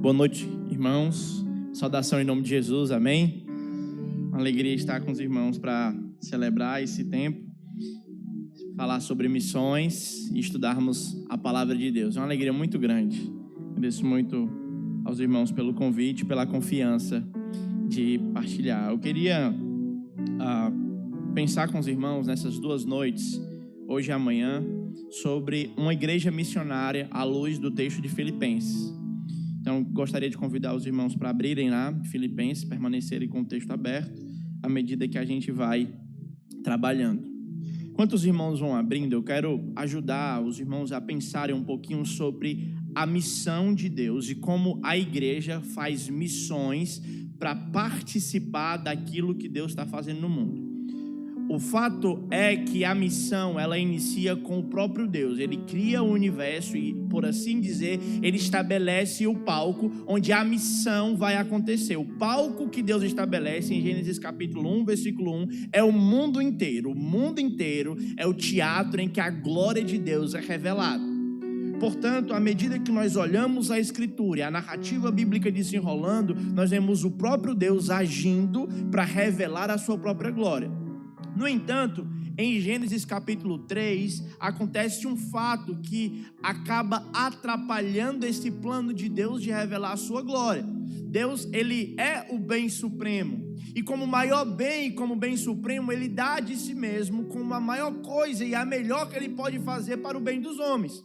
Boa noite, irmãos. Saudação em nome de Jesus, amém? Uma alegria estar com os irmãos para celebrar esse tempo, falar sobre missões e estudarmos a palavra de Deus. É uma alegria muito grande. Agradeço muito aos irmãos pelo convite, pela confiança de partilhar. Eu queria pensar com os irmãos nessas 2 noites, hoje e amanhã, sobre uma igreja missionária à luz do texto de Filipenses. Então, gostaria de convidar os irmãos para abrirem lá, Filipenses, permanecerem com o texto aberto, à medida que a gente vai trabalhando. Enquanto os irmãos vão abrindo, eu quero ajudar os irmãos a pensarem um pouquinho sobre a missão de Deus e como a igreja faz missões para participar daquilo que Deus está fazendo no mundo. O fato é que a missão, ela inicia com o próprio Deus. Ele cria o universo e, por assim dizer, ele estabelece o palco onde a missão vai acontecer. O palco que Deus estabelece em Gênesis capítulo 1, versículo 1, é o mundo inteiro. O mundo inteiro é o teatro em que a glória de Deus é revelada. Portanto, à medida que nós olhamos a Escritura e a narrativa bíblica desenrolando, nós vemos o próprio Deus agindo para revelar a sua própria glória. No entanto, em Gênesis capítulo 3, acontece um fato que acaba atrapalhando esse plano de Deus de revelar a sua glória. Deus, ele é o bem supremo. E como maior bem, como bem supremo, ele dá de si mesmo como a maior coisa e a melhor que ele pode fazer para o bem dos homens.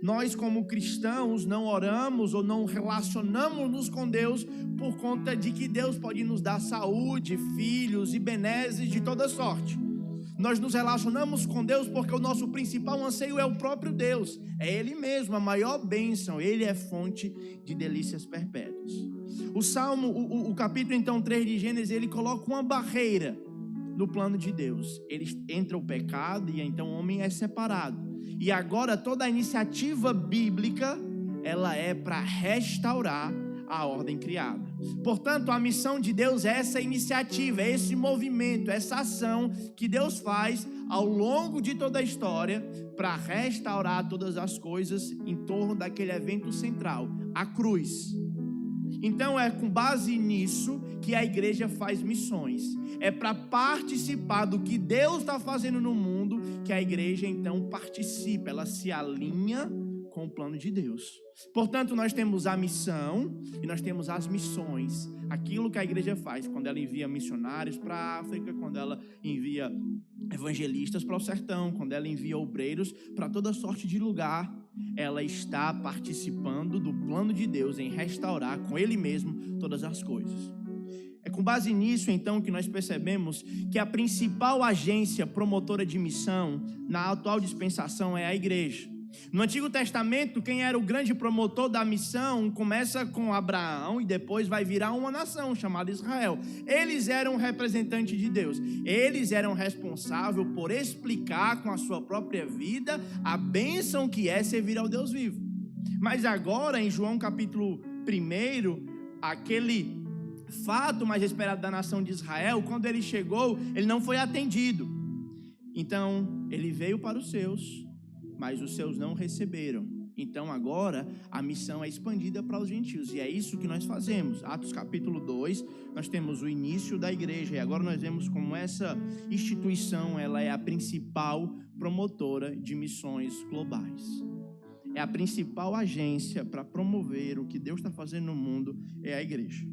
Nós, como cristãos, não oramos ou não relacionamos-nos com Deus por conta de que Deus pode nos dar saúde, filhos e benesses de toda sorte. Nós nos relacionamos com Deus porque o nosso principal anseio é o próprio Deus. É Ele mesmo, a maior bênção. Ele é fonte de delícias perpétuas. O capítulo, então, 3 de Gênesis, ele coloca uma barreira no plano de Deus. Ele entra o pecado e então o homem é separado. E agora toda a iniciativa bíblica, ela é para restaurar a ordem criada. Portanto, a missão de Deus é essa iniciativa, é esse movimento, essa ação que Deus faz ao longo de toda a história para restaurar todas as coisas em torno daquele evento central, a cruz. Então é com base nisso que a igreja faz missões. É para participar do que Deus está fazendo no mundo que a igreja então participa, ela se alinha com o plano de Deus. Portanto, nós temos a missão e nós temos as missões. Aquilo que a igreja faz quando ela envia missionários para a África, quando ela envia evangelistas para o sertão, quando ela envia obreiros para toda sorte de lugar, ela está participando do plano de Deus em restaurar com Ele mesmo todas as coisas. É com base nisso, então, que nós percebemos que a principal agência promotora de missão na atual dispensação é a igreja. No Antigo Testamento, quem era o grande promotor da missão começa com Abraão e depois vai virar uma nação chamada Israel. Eles eram representantes de Deus. Eles eram responsáveis por explicar com a sua própria vida a bênção que é servir ao Deus vivo. Mas agora, em João capítulo 1, aquele fato mais esperado da nação de Israel, quando ele chegou, ele não foi atendido. Então, ele veio para os seus, mas os seus não receberam. Então agora a missão é expandida para os gentios, e é isso que nós fazemos. Atos capítulo 2, nós temos o início da igreja, e agora nós vemos como essa instituição, ela é a principal promotora de missões globais. É a principal agência para promover o que Deus está fazendo no mundo, é a igreja.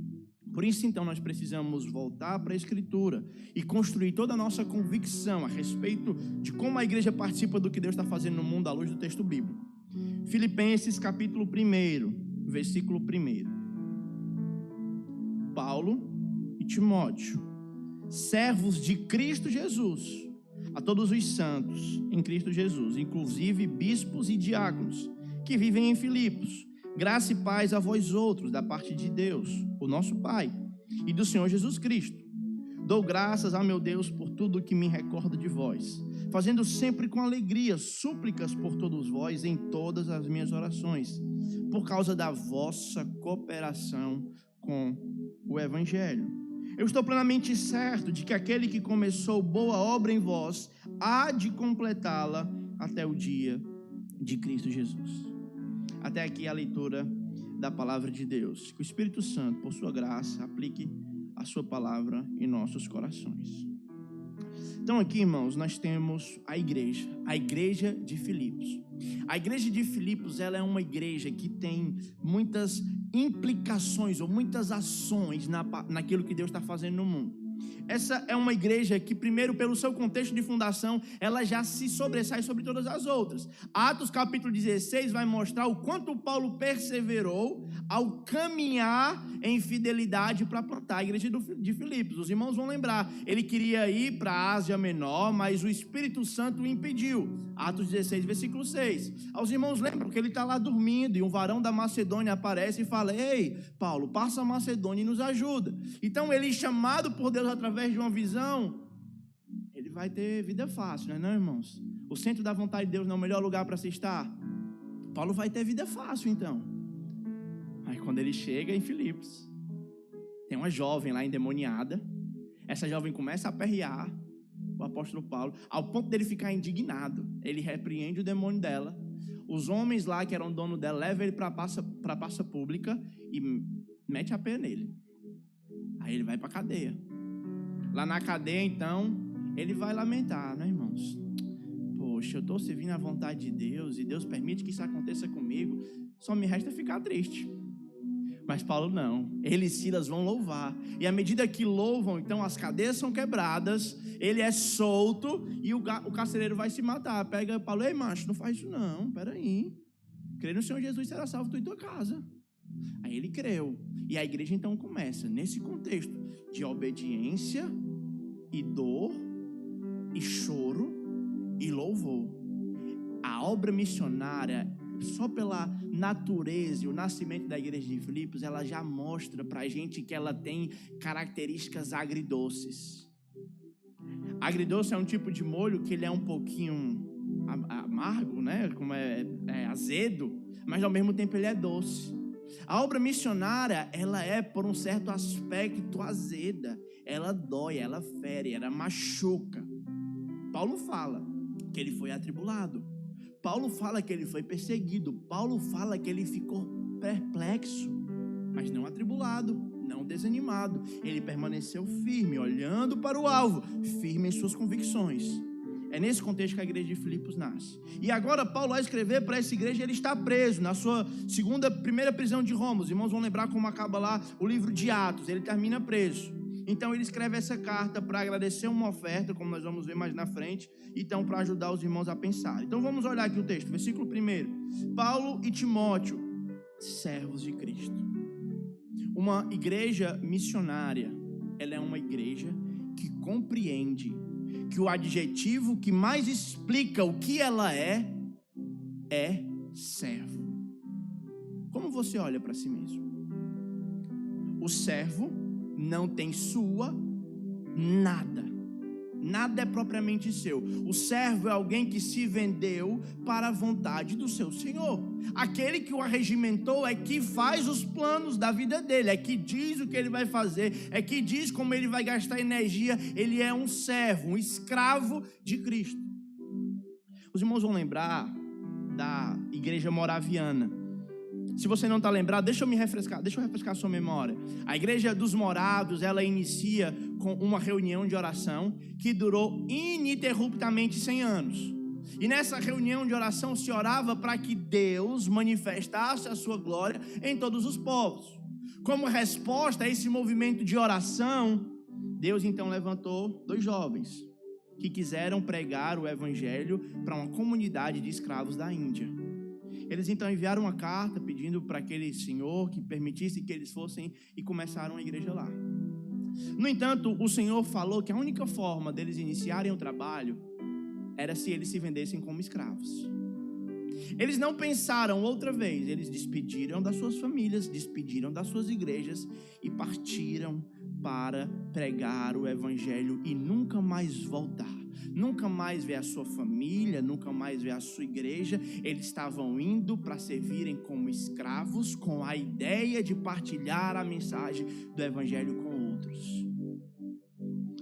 Por isso, então, nós precisamos voltar para a Escritura e construir toda a nossa convicção a respeito de como a igreja participa do que Deus está fazendo no mundo à luz do texto bíblico. Filipenses, capítulo 1, versículo 1. Paulo e Timóteo, servos de Cristo Jesus, a todos os santos em Cristo Jesus, inclusive bispos e diáconos, que vivem em Filipos, graça e paz a vós outros, da parte de Deus, o nosso Pai, e do Senhor Jesus Cristo. Dou graças ao meu Deus por tudo que me recordo de vós, fazendo sempre com alegria súplicas por todos vós em todas as minhas orações, por causa da vossa cooperação com o Evangelho. Eu estou plenamente certo de que aquele que começou boa obra em vós há de completá-la até o dia de Cristo Jesus. Até aqui a leitura da palavra de Deus. Que o Espírito Santo, por sua graça, aplique a sua palavra em nossos corações. Então aqui, irmãos, nós temos a igreja de Filipos. A igreja de Filipos, ela é uma igreja que tem muitas implicações ou muitas ações naquilo que Deus está fazendo no mundo. Essa é uma igreja que, primeiro, pelo seu contexto de fundação, ela já se sobressai sobre todas as outras. Atos capítulo 16 vai mostrar o quanto Paulo perseverou ao caminhar em fidelidade para plantar a igreja de Filipos. Os irmãos vão lembrar, ele queria ir para a Ásia Menor, mas o Espírito Santo o impediu. Atos 16, versículo 6. Os irmãos lembram que ele está lá dormindo e um varão da Macedônia aparece e fala: ei, Paulo, passa a Macedônia e nos ajuda. Então ele, chamado por Deus através de uma visão, ele vai ter vida fácil, não é, irmãos? O centro da vontade de Deus não é o melhor lugar para se estar? Paulo vai ter vida fácil, então. Aí quando ele chega em Filipos, tem uma jovem lá endemoniada. Essa jovem começa a aperrear o apóstolo Paulo, ao ponto dele ficar indignado. Ele repreende o demônio dela. Os homens lá que eram dono dela levam ele para a praça pública e mete a pé nele. Aí ele vai para a cadeia. Lá na cadeia, então, ele vai lamentar, né, irmãos? Poxa, eu estou servindo a vontade de Deus e Deus permite que isso aconteça comigo. Só me resta ficar triste. Mas Paulo não, ele e Silas vão louvar, e à medida que louvam, então as cadeias são quebradas, ele é solto, e o carcereiro vai se matar. Pega Paulo: ei, macho, não faz isso não, peraí, crê no Senhor Jesus, será salvo tu e tua casa. Aí ele creu, e a igreja então começa, nesse contexto de obediência, e dor, e choro, e louvor. A obra missionária, só pela natureza e o nascimento da igreja de Filipos, ela já mostra pra gente que ela tem características agridoces. Agridoce é um tipo de molho que ele é um pouquinho amargo, né? Como é azedo, mas ao mesmo tempo ele é doce. A obra missionária, ela é por um certo aspecto azeda, ela dói, ela fere, ela machuca. Paulo fala que ele foi atribulado. Paulo fala que ele foi perseguido. Paulo fala que ele ficou perplexo, mas não atribulado, não desanimado. Ele permaneceu firme, olhando para o alvo, firme em suas convicções. É nesse contexto que a igreja de Filipos nasce. E agora Paulo, ao escrever para essa igreja, ele está preso na sua primeira prisão de Roma. Os irmãos vão lembrar como acaba lá o livro de Atos. Ele termina preso. Então ele escreve essa carta para agradecer uma oferta, como nós vamos ver mais na frente, então para ajudar os irmãos a pensar. Então vamos olhar aqui o texto, versículo 1. Paulo e Timóteo, servos de Cristo. Uma igreja missionária, ela é uma igreja que compreende que o adjetivo que mais explica o que ela é servo. Como você olha para si mesmo? O servo não tem sua nada. Nada é propriamente seu. O servo é alguém que se vendeu para a vontade do seu Senhor. Aquele que o arregimentou é que faz os planos da vida dele, é que diz o que ele vai fazer, é que diz como ele vai gastar energia. Ele é um servo, um escravo de Cristo. Os irmãos vão lembrar da igreja moraviana. Se você não está lembrado, deixa eu refrescar a sua memória. A igreja dos morávios, ela inicia com uma reunião de oração que durou ininterruptamente 100 anos. E nessa reunião de oração se orava para que Deus manifestasse a sua glória em todos os povos. Como resposta a esse movimento de oração, Deus então levantou 2 jovens que quiseram pregar o evangelho para uma comunidade de escravos da Índia. Eles então enviaram uma carta pedindo para aquele senhor que permitisse que eles fossem e começaram a igreja lá. No entanto, o Senhor falou que a única forma deles iniciarem o trabalho era se eles se vendessem como escravos. Eles não pensaram outra vez, eles despediram das suas famílias, despediram das suas igrejas e partiram para pregar o evangelho e nunca mais voltar. Nunca mais ver a sua família, nunca mais ver a sua igreja. Eles estavam indo para servirem como escravos, com a ideia de partilhar a mensagem do evangelho com outros.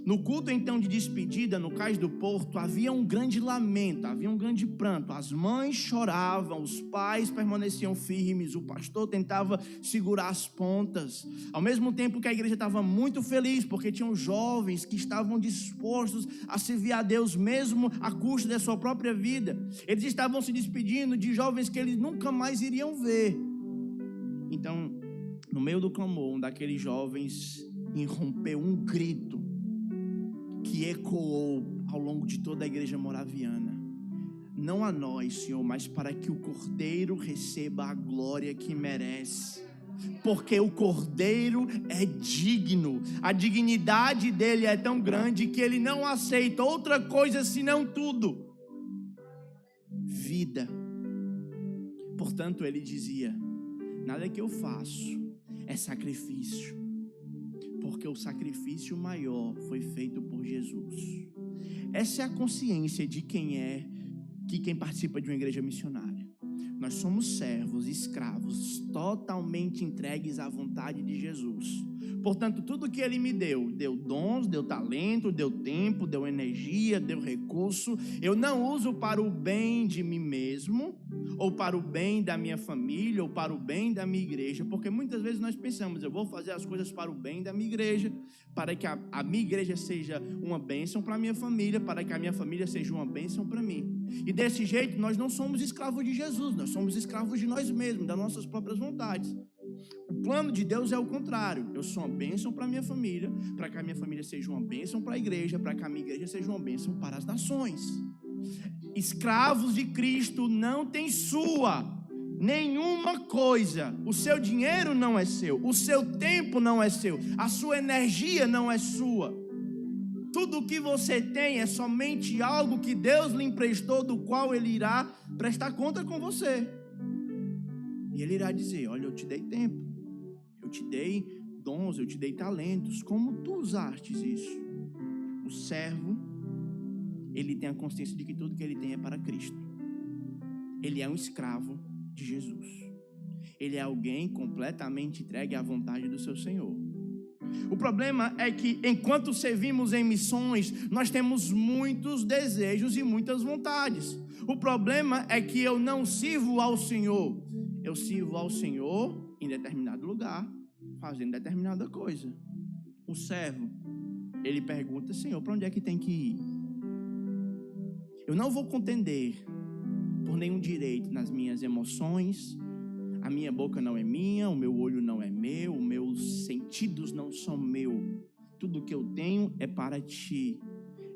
No culto então de despedida no Cais do Porto, havia um grande lamento, havia um grande pranto. As mães choravam, os pais permaneciam firmes, o pastor tentava segurar as pontas. Ao mesmo tempo que a igreja estava muito feliz, porque tinham jovens que estavam dispostos a servir a Deus mesmo à custa da sua própria vida. Eles estavam se despedindo de jovens que eles nunca mais iriam ver. Então, no meio do clamor, um daqueles jovens irrompeu um grito que ecoou ao longo de toda a igreja moraviana: não a nós, Senhor, mas para que o Cordeiro receba a glória que merece, porque o Cordeiro é digno, a dignidade dele é tão grande que ele não aceita outra coisa senão tudo: vida. Portanto, ele dizia: nada que eu faço é sacrifício, porque o sacrifício maior foi feito por Jesus. Essa é a consciência de quem participa de uma igreja missionária. Nós somos servos, escravos, totalmente entregues à vontade de Jesus. Portanto, tudo que Ele me deu dons, deu talento, deu tempo, deu energia, deu recurso, eu não uso para o bem de mim mesmo, ou para o bem da minha família, ou para o bem da minha igreja, porque muitas vezes nós pensamos: eu vou fazer as coisas para o bem da minha igreja, para que a minha igreja seja uma bênção para a minha família, para que a minha família seja uma bênção para mim. E desse jeito nós não somos escravos de Jesus, nós somos escravos de nós mesmos, das nossas próprias vontades. O plano de Deus é o contrário: eu sou uma bênção para a minha família, para que a minha família seja uma bênção para a igreja, para que a minha igreja seja uma bênção para as nações. Escravos de Cristo não tem nenhuma coisa. O seu dinheiro não é seu, o seu tempo não é seu, a sua energia não é sua. Tudo o que você tem é somente algo que Deus lhe emprestou, do qual Ele irá prestar conta com você. E Ele irá dizer: olha, eu te dei tempo, eu te dei dons, eu te dei talentos, como tu usastes isso? O servo, ele tem a consciência de que tudo que ele tem é para Cristo. Ele é um escravo de Jesus. Ele é alguém completamente entregue à vontade do seu Senhor. O problema é que, enquanto servimos em missões, nós temos muitos desejos e muitas vontades. O problema é que eu não sirvo ao Senhor. Eu sirvo ao Senhor em determinado lugar, fazendo determinada coisa. O servo, ele pergunta: Senhor, para onde é que tem que ir? Eu não vou contender por nenhum direito nas minhas emoções. A minha boca não é minha, o meu olho não é meu, os meus sentidos não são meu. Tudo que eu tenho é para ti,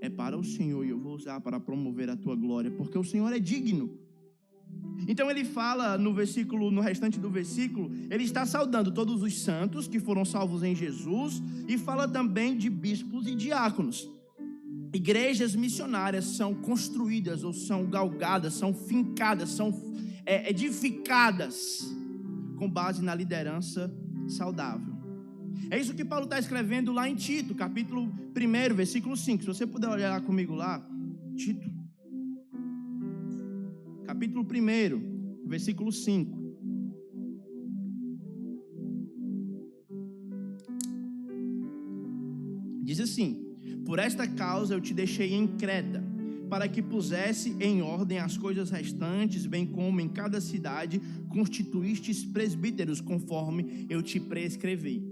é para o Senhor, e eu vou usar para promover a tua glória, porque o Senhor é digno. Então ele fala no restante do versículo, ele está saudando todos os santos que foram salvos em Jesus, e fala também de bispos e diáconos. Igrejas missionárias são construídas, ou são galgadas, são fincadas, são edificadas com base na liderança saudável. É isso que Paulo está escrevendo lá em Tito, capítulo 1, versículo 5. Se você puder olhar comigo lá, Tito, capítulo 1, versículo 5. Diz assim: por esta causa eu te deixei em Creta, para que pusesse em ordem as coisas restantes, bem como em cada cidade constituístes presbíteros, conforme eu te prescrevi.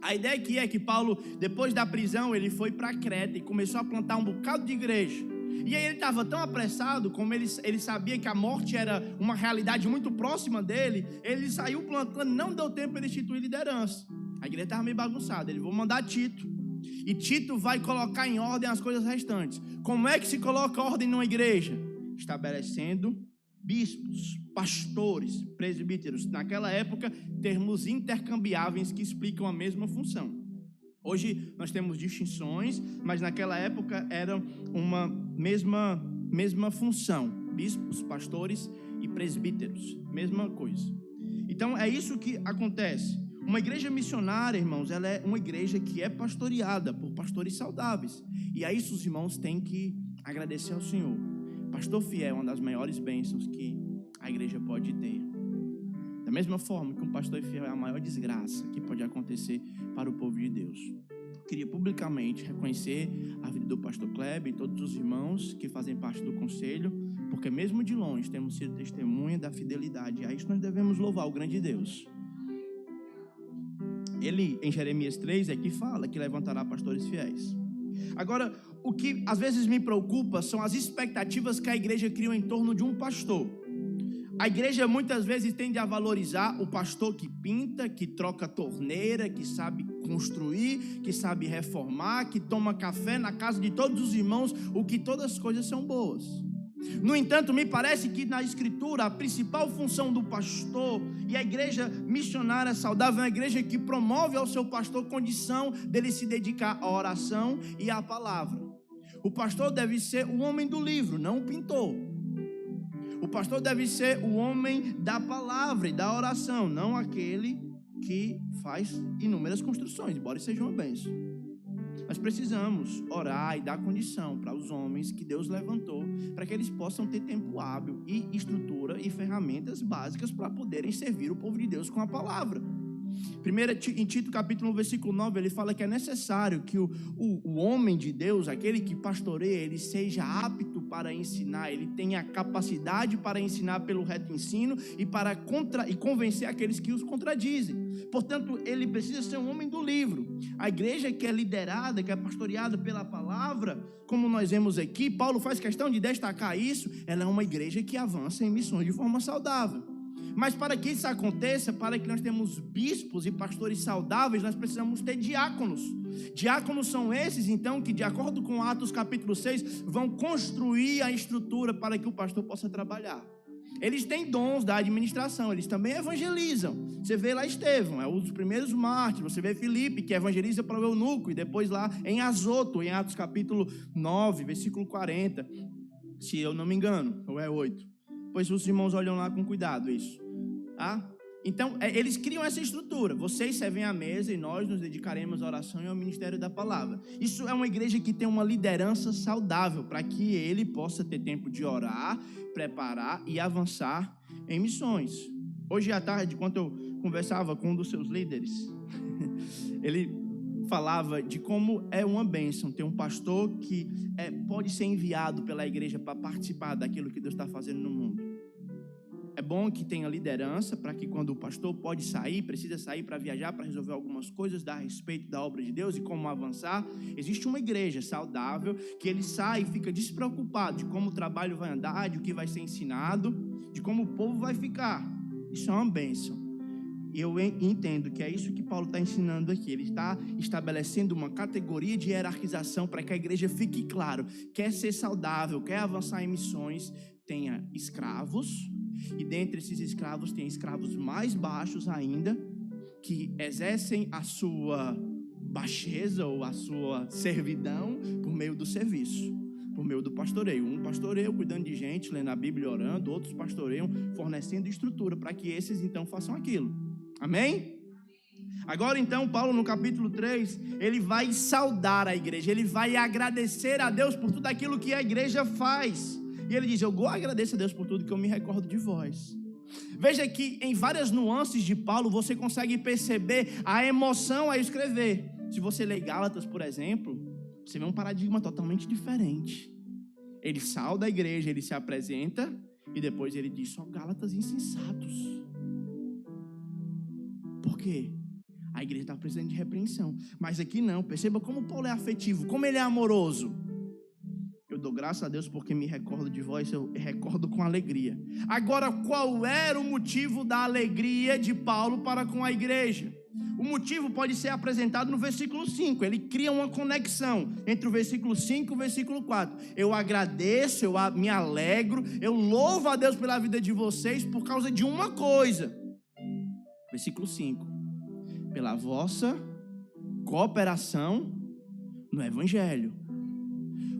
A ideia aqui é que Paulo, depois da prisão, ele foi para Creta e começou a plantar um bocado de igreja. E aí ele estava tão apressado, como ele sabia que a morte era uma realidade muito próxima dele, ele saiu plantando, não deu tempo para ele instituir liderança. A igreja estava meio bagunçada. Ele: vou mandar Tito, e Tito vai colocar em ordem as coisas restantes. Como é que se coloca ordem numa igreja? Estabelecendo bispos, pastores, presbíteros. Naquela época, termos intercambiáveis que explicam a mesma função. Hoje nós temos distinções, mas naquela época era uma mesma função. Bispos, pastores e presbíteros, mesma coisa. Então é isso que acontece. Uma igreja missionária, irmãos, ela é uma igreja que é pastoreada por pastores saudáveis. E a isso os irmãos têm que agradecer ao Senhor. Pastor fiel é uma das maiores bênçãos que a igreja pode ter. Da mesma forma que um pastor fiel é a maior desgraça que pode acontecer para o povo de Deus. queria publicamente reconhecer a vida do pastor Kleber e todos os irmãos que fazem parte do conselho, porque mesmo de longe temos sido testemunha da fidelidade. E a isso nós devemos louvar o grande Deus. Ele, em Jeremias 3, aqui fala que levantará pastores fiéis. Agora, o que às vezes me preocupa são as expectativas que a igreja cria em torno de um pastor. A igreja muitas vezes tende a valorizar o pastor que pinta, que troca torneira, que sabe construir, que sabe reformar, que toma café na casa de todos os irmãos, o que todas as coisas são boas. No entanto, me parece que na Escritura a principal função do pastor e a igreja missionária saudável é uma igreja que promove ao seu pastor condição dele se dedicar à oração e à palavra. O pastor deve ser o homem do livro, não o pintor. O pastor deve ser o homem da palavra e da oração, não aquele que faz inúmeras construções, embora seja uma bênção. Nós precisamos orar e dar condição para os homens que Deus levantou, para que eles possam ter tempo hábil e estrutura e ferramentas básicas para poderem servir o povo de Deus com a palavra. Em Tito capítulo 1, versículo 9, ele fala que é necessário que o homem de Deus, aquele que pastoreia, ele seja apto para ensinar, ele tenha capacidade para ensinar pelo reto ensino e convencer aqueles que os contradizem. Portanto, ele precisa ser um homem do livro. A igreja que é liderada, que é pastoreada pela palavra, como nós vemos aqui, Paulo faz questão de destacar isso, ela é uma igreja que avança em missões de forma saudável. Mas para que isso aconteça, para que nós tenhamos bispos e pastores saudáveis, nós precisamos ter diáconos. Diáconos são esses, então, que de acordo com Atos capítulo 6, vão construir a estrutura para que o pastor possa trabalhar. Eles têm dons da administração, eles também evangelizam. Você vê lá Estevão, é um dos primeiros mártires. Você vê Filipe, que evangeliza para o eunuco, e depois lá em Azoto, em Atos capítulo 9, versículo 40, se eu não me engano, ou é 8. Pois os irmãos olham lá com cuidado isso. Então, eles criam essa estrutura. Vocês servem à mesa e nós nos dedicaremos à oração e ao ministério da palavra. Isso é uma igreja que tem uma liderança saudável, para que ele possa ter tempo de orar, preparar e avançar em missões. Hoje à tarde, quando eu conversava com um dos seus líderes, ele falava de como é uma bênção ter um pastor que pode ser enviado pela igreja para participar daquilo que Deus está fazendo no mundo. É bom que tenha liderança, para que quando o pastor precisa sair para viajar, para resolver algumas coisas, dar respeito da obra de Deus e como avançar, existe uma igreja saudável, que ele sai e fica despreocupado de como o trabalho vai andar, de o que vai ser ensinado, de como o povo vai ficar. Isso é uma bênção. E eu entendo que é isso que Paulo está ensinando aqui. Ele está estabelecendo uma categoria de hierarquização para que a igreja fique claro, quer ser saudável, quer avançar em missões, tenha escravos. E dentre esses escravos, tem escravos mais baixos ainda, que exercem a sua baixeza ou a sua servidão por meio do serviço, por meio do pastoreio. Um pastoreia cuidando de gente, lendo a Bíblia e orando, outros pastoreiam fornecendo estrutura para que esses então façam aquilo. Amém? Agora então, Paulo no capítulo 3, ele vai saudar a igreja, ele vai agradecer a Deus por tudo aquilo que a igreja faz. E ele diz, eu agradeço a Deus por tudo que eu me recordo de vós. Veja que em várias nuances de Paulo, você consegue perceber a emoção a escrever. Se você lê Gálatas, por exemplo, você vê um paradigma totalmente diferente. Ele sauda a igreja, ele se apresenta, e depois ele diz, só Gálatas insensatos. Por quê? A igreja está precisando de repreensão. Mas aqui não, perceba como Paulo é afetivo, como ele é amoroso. Eu dou graças a Deus porque me recordo de vós, eu recordo com alegria. Agora, qual era o motivo da alegria de Paulo para com a igreja? O motivo pode ser apresentado no versículo 5. Ele cria uma conexão entre o versículo 5 e o versículo 4. Eu agradeço, eu me alegro, eu louvo a Deus pela vida de vocês por causa de uma coisa. Versículo 5. Pela vossa cooperação no evangelho.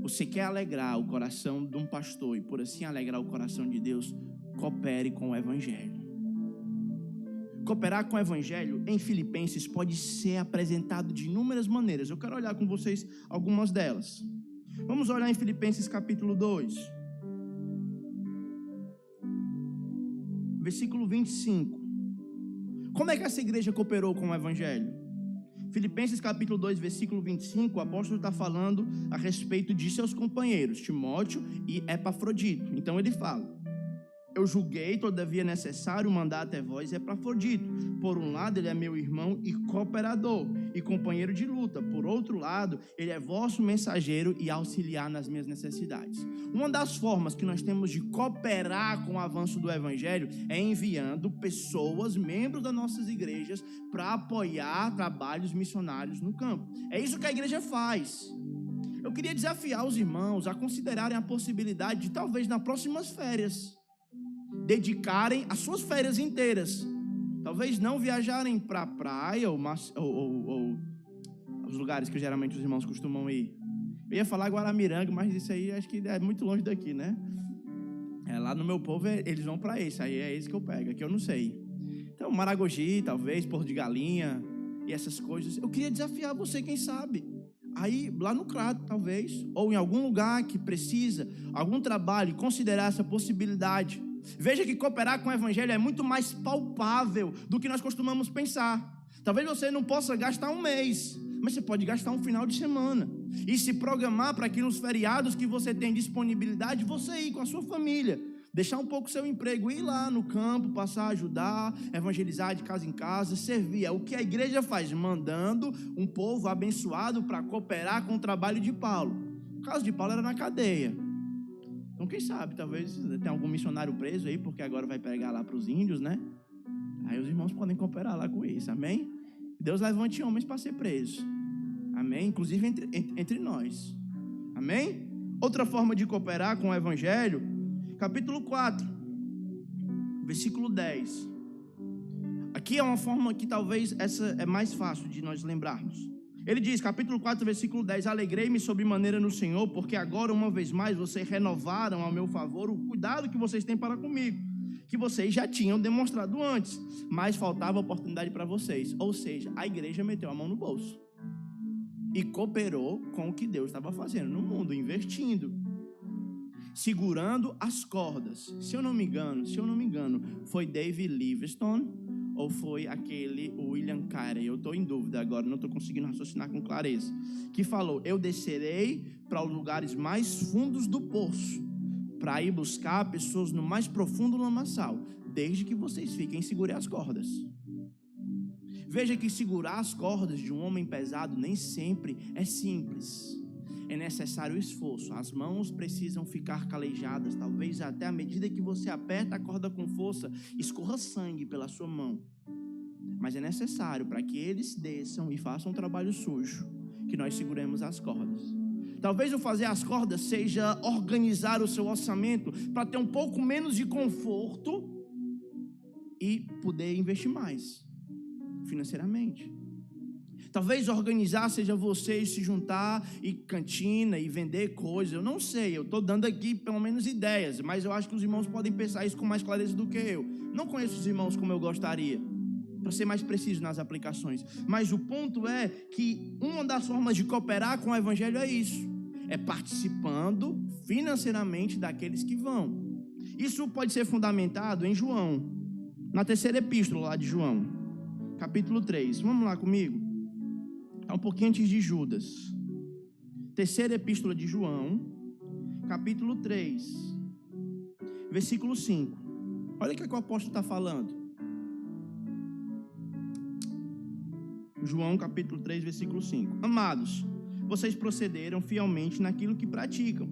Você quer alegrar o coração de um pastor e por assim alegrar o coração de Deus, coopere com o evangelho. Cooperar com o evangelho em Filipenses pode ser apresentado de inúmeras maneiras. Eu quero olhar com vocês algumas delas. Vamos olhar em Filipenses capítulo 2. Versículo 25. Como é que essa igreja cooperou com o evangelho? Filipenses capítulo 2, versículo 25, o apóstolo está falando a respeito de seus companheiros, Timóteo e Epafrodito. Então ele fala: eu julguei, todavia, necessário mandar até vós Epafrodito. Por um lado, ele é meu irmão e cooperador e companheiro de luta. Por outro lado, ele é vosso mensageiro e auxiliar nas minhas necessidades. Uma das formas que nós temos de cooperar com o avanço do evangelho é enviando pessoas, membros das nossas igrejas, para apoiar trabalhos missionários no campo. É isso que a igreja faz. Eu queria desafiar os irmãos a considerarem a possibilidade de, talvez, nas próximas férias, dedicarem as suas férias inteiras, talvez não viajarem para a praia ou os lugares que geralmente os irmãos costumam ir. Eu ia falar Guaramiranga, mas isso aí acho que é muito longe daqui, né? Lá no meu povo eles vão para esse, aí é esse que eu pego, aqui eu não sei. Então Maragogi, talvez, Porto de Galinha e essas coisas. Eu queria desafiar você, quem sabe, aí lá no Crato, talvez, ou em algum lugar que precisa, algum trabalho, considerar essa possibilidade. Veja que cooperar com o evangelho é muito mais palpável do que nós costumamos pensar. Talvez você não possa gastar um mês, mas você pode gastar um final de semana e se programar para que nos feriados que você tem disponibilidade, você ir com a sua família, deixar um pouco o seu emprego, ir lá no campo, passar a ajudar, evangelizar de casa em casa, servir. É o que a igreja faz, mandando um povo abençoado para cooperar com o trabalho de Paulo. O caso de Paulo era na cadeia. Então, quem sabe, talvez tenha algum missionário preso aí, porque agora vai pregar lá para os índios, né? Aí os irmãos podem cooperar lá com isso, amém? Deus levante homens para ser presos, amém? Inclusive entre nós, amém? Outra forma de cooperar com o evangelho, capítulo 4, versículo 10. Aqui é uma forma que talvez essa é mais fácil de nós lembrarmos. Ele diz, capítulo 4, versículo 10, alegrei-me sobremaneira no Senhor, porque agora, uma vez mais, vocês renovaram ao meu favor o cuidado que vocês têm para comigo, que vocês já tinham demonstrado antes, mas faltava oportunidade para vocês. Ou seja, a igreja meteu a mão no bolso e cooperou com o que Deus estava fazendo no mundo, investindo, segurando as cordas. Se eu não me engano, foi David Livingstone ou foi aquele William Carey, eu estou em dúvida agora, não estou conseguindo raciocinar com clareza, que falou: eu descerei para os lugares mais fundos do poço, para ir buscar pessoas no mais profundo lamaçal, desde que vocês fiquem segurem as cordas. Veja que segurar as cordas de um homem pesado nem sempre é simples. É necessário esforço, as mãos precisam ficar calejadas, talvez até à medida que você aperta a corda com força, escorra sangue pela sua mão. Mas é necessário para que eles desçam e façam um trabalho sujo, que nós seguremos as cordas. Talvez o fazer as cordas seja organizar o seu orçamento para ter um pouco menos de conforto e poder investir mais financeiramente. Talvez organizar seja você se juntar e cantina e vender coisas. Eu não sei, eu estou dando aqui pelo menos ideias, mas eu acho que os irmãos podem pensar isso com mais clareza do que eu. Não conheço os irmãos como eu gostaria, para ser mais preciso nas aplicações. Mas o ponto é que uma das formas de cooperar com o evangelho é isso. É participando financeiramente daqueles que vão. Isso pode ser fundamentado em João, na terceira epístola lá de João, capítulo 3. Vamos lá comigo? Um pouquinho antes de Judas. Terceira epístola de João, capítulo 3, versículo 5. Olha o que o apóstolo está falando. João, capítulo 3, versículo 5. Amados, vocês procederam fielmente naquilo que praticam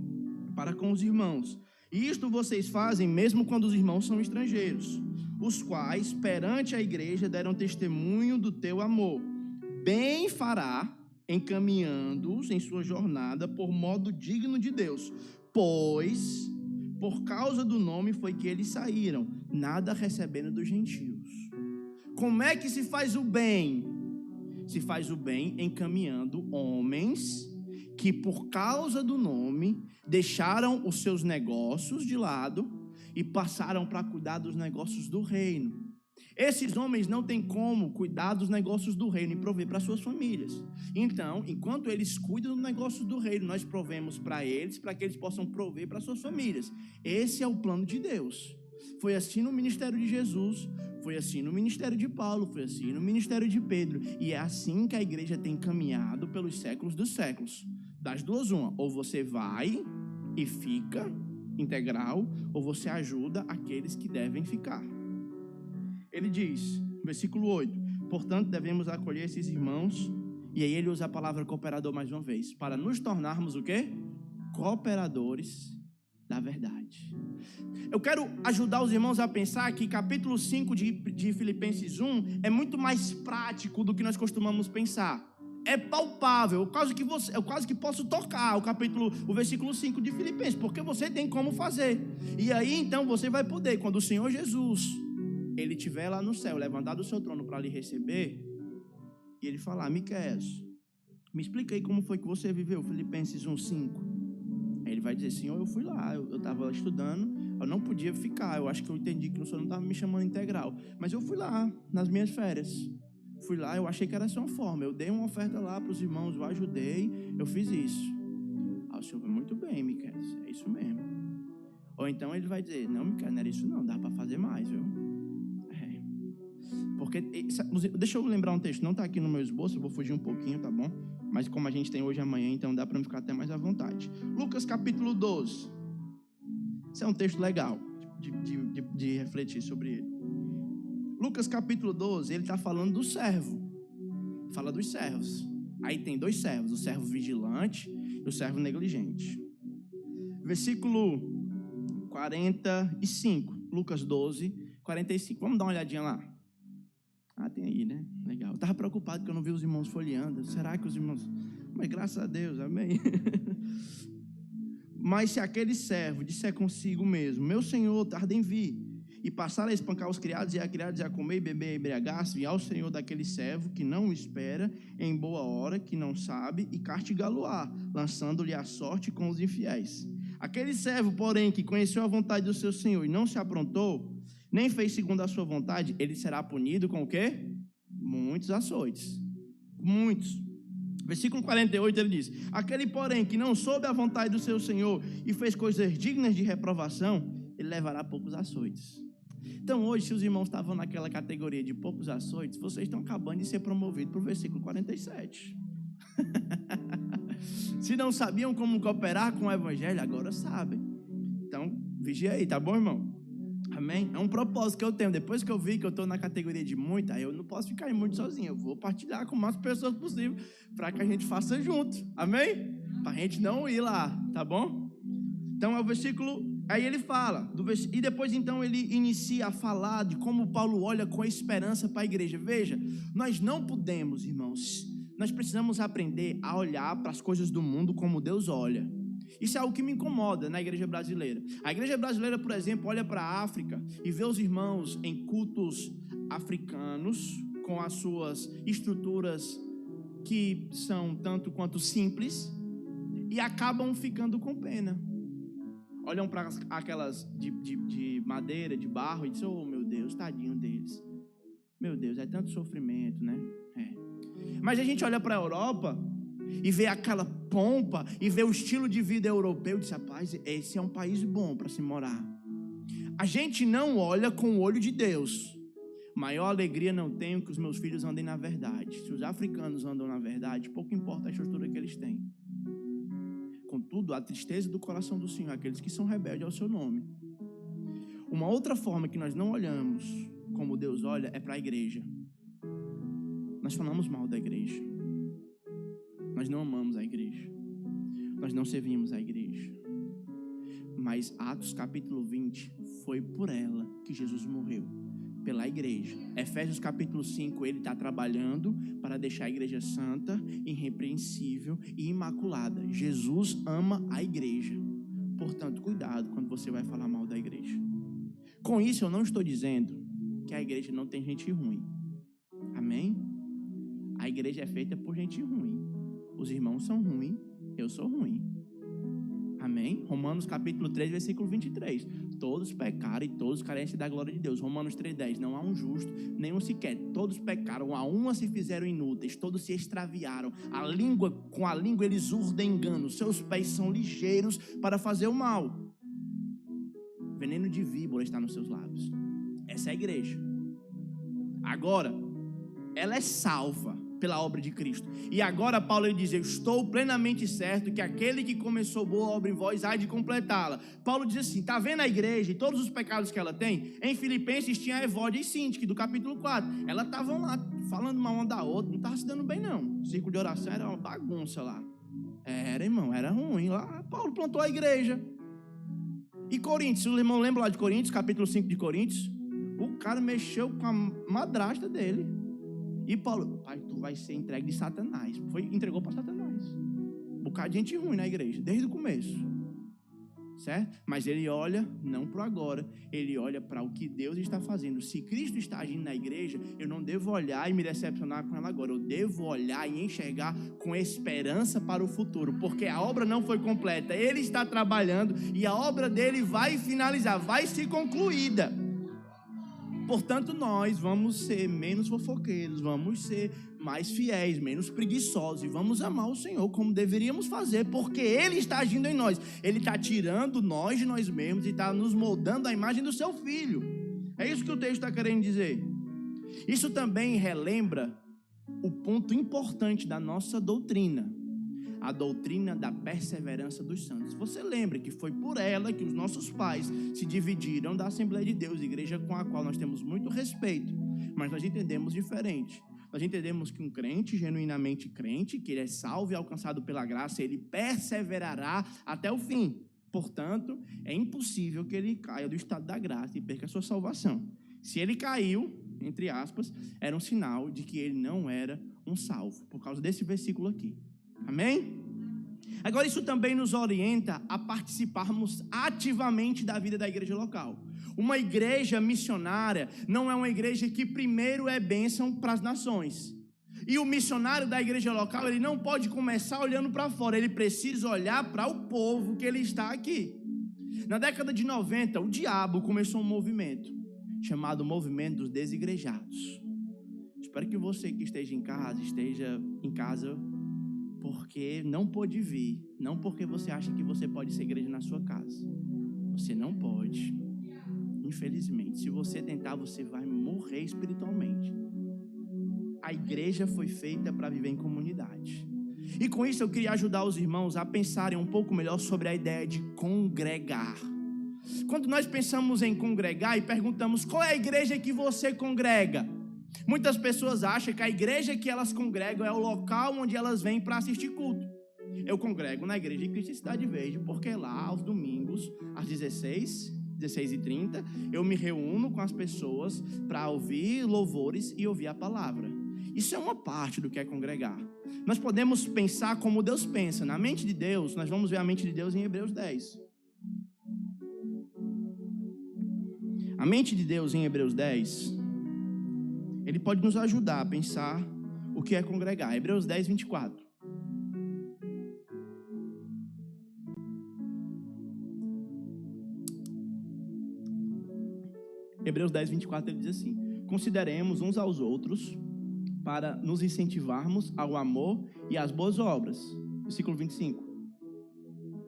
para com os irmãos. E isto vocês fazem mesmo quando os irmãos são estrangeiros, os quais, perante a igreja, deram testemunho do teu amor. Bem fará, encaminhando-os em sua jornada por modo digno de Deus, pois por causa do nome foi que eles saíram, nada recebendo dos gentios. Como é que se faz o bem? Se faz o bem encaminhando homens que por causa do nome deixaram os seus negócios de lado e passaram para cuidar dos negócios do reino. Esses homens não têm como cuidar dos negócios do reino e prover para suas famílias. Então, enquanto eles cuidam do negócio do reino, nós provemos para eles, para que eles possam prover para suas famílias. Esse é o plano de Deus. Foi assim no ministério de Jesus, Foi assim no ministério de Paulo, foi assim no ministério de Pedro. E é assim que a igreja tem caminhado pelos séculos dos séculos. Das duas, uma. Ou você vai e fica integral, ou você ajuda aqueles que devem ficar. Ele diz, versículo 8, portanto devemos acolher esses irmãos, e aí ele usa a palavra cooperador mais uma vez, para nos tornarmos o quê? Cooperadores da verdade. Eu quero ajudar os irmãos a pensar que capítulo 5 de Filipenses 1 é muito mais prático do que nós costumamos pensar. É palpável, eu quase que posso tocar o versículo 5 de Filipenses, porque você tem como fazer. E aí então você vai poder, quando o Senhor Jesus, ele estiver lá no céu, levantar do seu trono para lhe receber, e ele falar, Miqueias, me explica aí como foi que você viveu, Filipenses 1:5. Aí ele vai dizer, Senhor, eu fui lá, eu estava estudando, eu não podia ficar, eu acho que eu entendi que o Senhor não estava me chamando integral, mas eu fui lá, nas minhas férias, fui lá, eu achei que era essa uma forma, eu dei uma oferta lá para os irmãos, eu ajudei, eu fiz isso. Aí o Senhor vai, muito bem, Miqueias, é isso mesmo. Ou então ele vai dizer, não, Miqueias, não era isso não, dá para fazer mais, viu? Porque, deixa eu lembrar um texto, não está aqui no meu esboço, eu vou fugir um pouquinho, tá bom? Mas como a gente tem hoje e amanhã, então dá para me ficar até mais à vontade. Lucas capítulo 12. Esse é um texto legal de refletir sobre ele. Lucas capítulo 12, ele está falando do servo. Fala dos servos. Aí tem dois servos, o servo vigilante e o servo negligente. Versículo 45, Lucas 12, 45. Vamos dar uma olhadinha lá. Ah, tem aí, né? Legal. Eu estava preocupado que eu não vi os irmãos folheando. Será que os irmãos... Mas graças a Deus, amém. Mas se aquele servo disser consigo mesmo, meu senhor tarda em vir, e passar a espancar os criados e a criados e a comer e beber e embriagar-se, e ao senhor daquele servo que não o espera, em boa hora, que não sabe, e castigá-lo-á, lançando-lhe a sorte com os infiéis. Aquele servo, porém, que conheceu a vontade do seu senhor e não se aprontou, nem fez segundo a sua vontade, ele será punido com o quê? Muitos açoites. Muitos. Versículo 48 ele diz, aquele porém que não soube a vontade do seu senhor e fez coisas dignas de reprovação, ele levará poucos açoites. Então hoje, se os irmãos estavam naquela categoria de poucos açoites, vocês estão acabando de ser promovidos para o versículo 47. Se não sabiam como cooperar com o evangelho, agora sabem. Então, vigia aí, tá bom, irmão? Amém? É um propósito que eu tenho. Depois que eu vi que eu estou na categoria de muito, aí eu não posso ficar muito sozinho. Eu vou partilhar com o mais pessoas possível para que a gente faça junto. Amém? Para a gente não ir lá, tá bom? Então é o versículo... Aí ele fala, e depois então ele inicia a falar de como Paulo olha com esperança para a igreja. Veja, nós não podemos, irmãos, nós precisamos aprender a olhar para as coisas do mundo como Deus olha. Isso é algo que me incomoda na igreja brasileira. A igreja brasileira, por exemplo, olha para a África e vê os irmãos em cultos africanos, com as suas estruturas que são tanto quanto simples, e acabam ficando com pena. Olham para aquelas de madeira, de barro, e dizem, oh meu Deus, tadinho deles. Meu Deus, é tanto sofrimento, né? Mas a gente olha para a Europa e vê aquela pompa, e vê o estilo de vida europeu, e diz, rapaz, esse é um país bom para se morar. A gente não olha com o olho de Deus. Maior alegria não tenho que os meus filhos andem na verdade. Se os africanos andam na verdade, pouco importa a estrutura que eles têm. Contudo, a tristeza do coração do Senhor, aqueles que são rebeldes ao seu nome. Uma outra forma que nós não olhamos como Deus olha é para a igreja. Nós falamos mal da igreja. Nós não amamos a igreja. Nós não servimos a igreja. Mas Atos capítulo 20 foi por ela que Jesus morreu. Pela igreja. Efésios capítulo 5, ele está trabalhando para deixar a igreja santa, irrepreensível e imaculada. Jesus ama a igreja. Portanto, cuidado quando você vai falar mal da igreja. Com isso, eu não estou dizendo que a igreja não tem gente ruim. Amém? A igreja é feita por gente ruim. Os irmãos são ruins, eu sou ruim. Amém? Romanos capítulo 3, versículo 23. Todos pecaram e todos carecem da glória de Deus. Romanos 3,10. Não há um justo, nenhum sequer. Todos pecaram, a uma se fizeram inúteis, todos se extraviaram. Com a língua eles urdem engano. Seus pés são ligeiros para fazer o mal. Veneno de víbora está nos seus lábios. Essa é a igreja. Agora, ela é salva pela obra de Cristo. E agora Paulo ele diz: eu estou plenamente certo que aquele que começou boa obra em vós há de completá-la. Paulo diz assim: tá vendo a igreja e todos os pecados que ela tem? Em Filipenses tinha a Evódia e Sintique, do capítulo 4. Elas estavam lá falando uma da outra, não estava se dando bem não. O círculo de oração era uma bagunça lá. Era, irmão, era ruim lá. Paulo plantou a igreja. E Coríntios, o irmão lembra lá de Coríntios, capítulo 5 de Coríntios? O cara mexeu com a madrasta dele. E Paulo: pai, tu vai ser entregue de Satanás. Entregou para Satanás. Um bocado de gente ruim na igreja, desde o começo. Certo? Mas ele olha não para o agora, ele olha para o que Deus está fazendo. Se Cristo está agindo na igreja, eu não devo olhar e me decepcionar com ela agora. Eu devo olhar e enxergar com esperança para o futuro, porque a obra não foi completa. Ele está trabalhando e a obra dele vai finalizar, vai ser concluída. Portanto, nós vamos ser menos fofoqueiros, vamos ser mais fiéis, menos preguiçosos, e vamos amar o Senhor como deveríamos fazer, porque Ele está agindo em nós. Ele está tirando nós de nós mesmos e está nos moldando à imagem do Seu Filho. É isso que o texto está querendo dizer. Isso também relembra o ponto importante da nossa doutrina, a doutrina da perseverança dos santos. Você lembra que foi por ela que os nossos pais se dividiram da Assembleia de Deus, igreja com a qual nós temos muito respeito, mas nós entendemos diferente. Nós entendemos que um crente, genuinamente crente, que ele é salvo e alcançado pela graça, ele perseverará até o fim. Portanto, é impossível que ele caia do estado da graça e perca a sua salvação. Se ele caiu, entre aspas, era um sinal de que ele não era um salvo, por causa desse versículo aqui. Amém? Agora, isso também nos orienta a participarmos ativamente da vida da igreja local. Uma igreja missionária não é uma igreja que primeiro é bênção para as nações. E o missionário da igreja local, ele não pode começar olhando para fora, ele precisa olhar para o povo que ele está aqui. Na década de 90, o diabo começou um movimento chamado Movimento dos Desigrejados. Espero que você que esteja em casa porque não pôde vir, não porque você acha que você pode ser igreja na sua casa. Você não pode. Infelizmente, se você tentar, você vai morrer espiritualmente. A igreja foi feita para viver em comunidade. E com isso eu queria ajudar os irmãos a pensarem um pouco melhor sobre a ideia de congregar. Quando nós pensamos em congregar e perguntamos qual é a igreja que você congrega, muitas pessoas acham que a igreja que elas congregam é o local onde elas vêm para assistir culto. Eu congrego na igreja de Cristo Cidade Verde, porque lá, aos domingos, às 16h30, eu me reúno com as pessoas para ouvir louvores e ouvir a palavra. Isso é uma parte do que é congregar. Nós podemos pensar como Deus pensa. Na mente de Deus, nós vamos ver a mente de Deus em Hebreus 10. A mente de Deus em Hebreus 10... ele pode nos ajudar a pensar o que é congregar. Hebreus 10, 24. Hebreus 10, 24, ele diz assim: consideremos uns aos outros para nos incentivarmos ao amor e às boas obras. Versículo 25.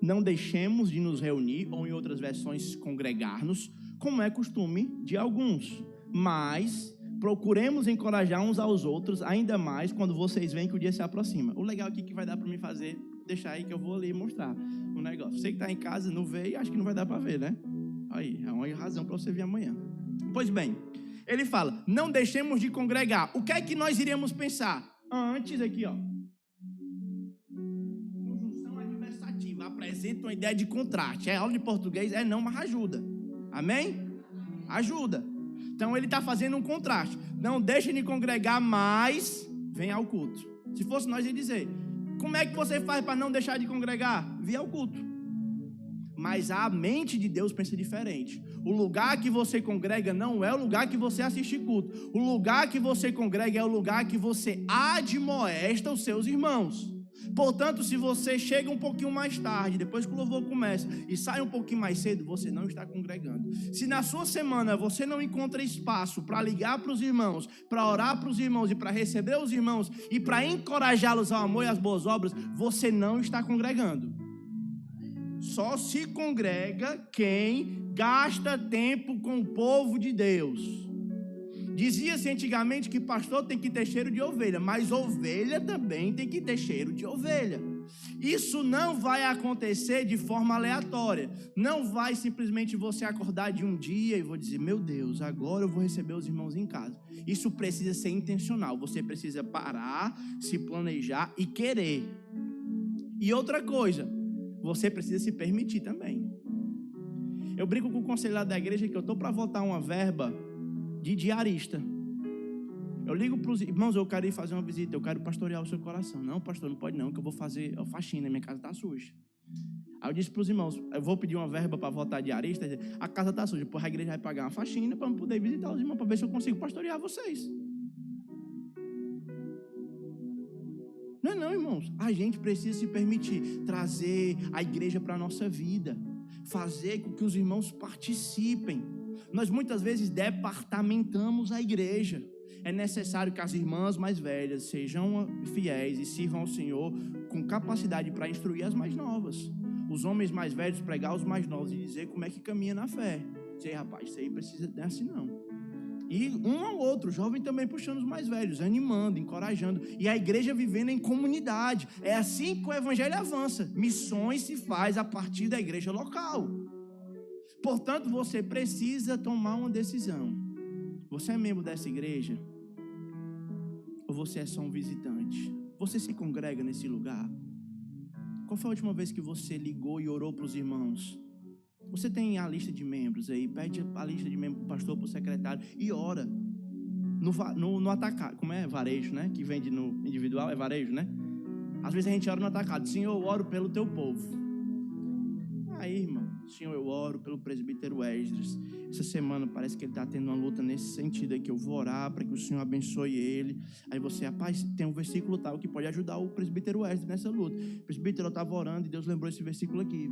Não deixemos de nos reunir, ou em outras versões, congregar-nos, como é costume de alguns, mas procuremos encorajar uns aos outros, ainda mais quando vocês veem que o dia se aproxima. O legal aqui que vai dar para mim fazer, deixar aí que eu vou ali mostrar o negócio. Você que está em casa, não vê e acho que não vai dar para ver, né? Aí, é uma razão para você vir amanhã. Pois bem, ele fala, não deixemos de congregar. O que é que nós iríamos pensar? Antes aqui, ó. Conjunção adversativa, apresenta uma ideia de contraste. É aula de português? É não, mas ajuda. Amém? Ajuda. Então ele está fazendo um contraste. Não deixem de congregar, mas vem ao culto. Se fosse nós, ia dizer, como é que você faz para não deixar de congregar? Vir ao culto. Mas a mente de Deus pensa diferente. O lugar que você congrega não é o lugar que você assiste culto. O lugar que você congrega é o lugar que você admoesta os seus irmãos. Portanto, se você chega um pouquinho mais tarde, depois que o louvor começa, e sai um pouquinho mais cedo, você não está congregando. Se na sua semana você não encontra espaço para ligar para os irmãos, para orar para os irmãos e para receber os irmãos e para encorajá-los ao amor e às boas obras, você não está congregando. Só se congrega quem gasta tempo com o povo de Deus. Dizia-se antigamente que pastor tem que ter cheiro de ovelha, mas ovelha também tem que ter cheiro de ovelha. Isso não vai acontecer de forma aleatória. Não vai simplesmente você acordar de um dia e vou dizer, meu Deus, agora eu vou receber os irmãos em casa. Isso precisa ser intencional. Você precisa parar, se planejar e querer. E outra coisa, você precisa se permitir também. Eu brinco com o conselheiro da igreja que eu estou para votar uma verba de diarista. Eu ligo para os irmãos, eu quero ir fazer uma visita, eu quero pastorear o seu coração. Não, pastor, não pode não, que eu vou fazer faxina, minha casa está suja. Aí eu disse para os irmãos, eu vou pedir uma verba para votar diarista, a casa está suja, depois a igreja vai pagar uma faxina para eu poder visitar os irmãos, para ver se eu consigo pastorear vocês. Não, irmãos, a gente precisa se permitir trazer a igreja para a nossa vida, fazer com que os irmãos participem. Nós muitas vezes departamentamos a igreja. É necessário que as irmãs mais velhas sejam fiéis e sirvam ao Senhor com capacidade para instruir as mais novas. Os homens mais velhos pregar aos mais novos e dizer como é que caminha na fé. Dizer, rapaz, isso aí precisa, não é assim não. E um ao outro, jovem também puxando os mais velhos, animando, encorajando. E a igreja vivendo em comunidade. É assim que o evangelho avança. Missões se faz a partir da igreja local. Portanto, você precisa tomar uma decisão. Você é membro dessa igreja? Ou você é só um visitante? Você se congrega nesse lugar? Qual foi a última vez que você ligou e orou para os irmãos? Você tem a lista de membros aí, pede a lista de membros para o pastor, para o secretário e ora. No atacado, como é? Varejo, né? Que vende no individual, é varejo, né? Às vezes a gente ora no atacado. Senhor, eu oro pelo teu povo. Aí, irmão, Senhor, eu oro pelo presbítero Esdras. Essa semana parece que ele está tendo uma luta nesse sentido aí, que eu vou orar para que o Senhor abençoe ele. Aí você, rapaz, tem um versículo tal que pode ajudar o presbítero Esdras nessa luta. O presbítero estava orando e Deus lembrou esse versículo aqui.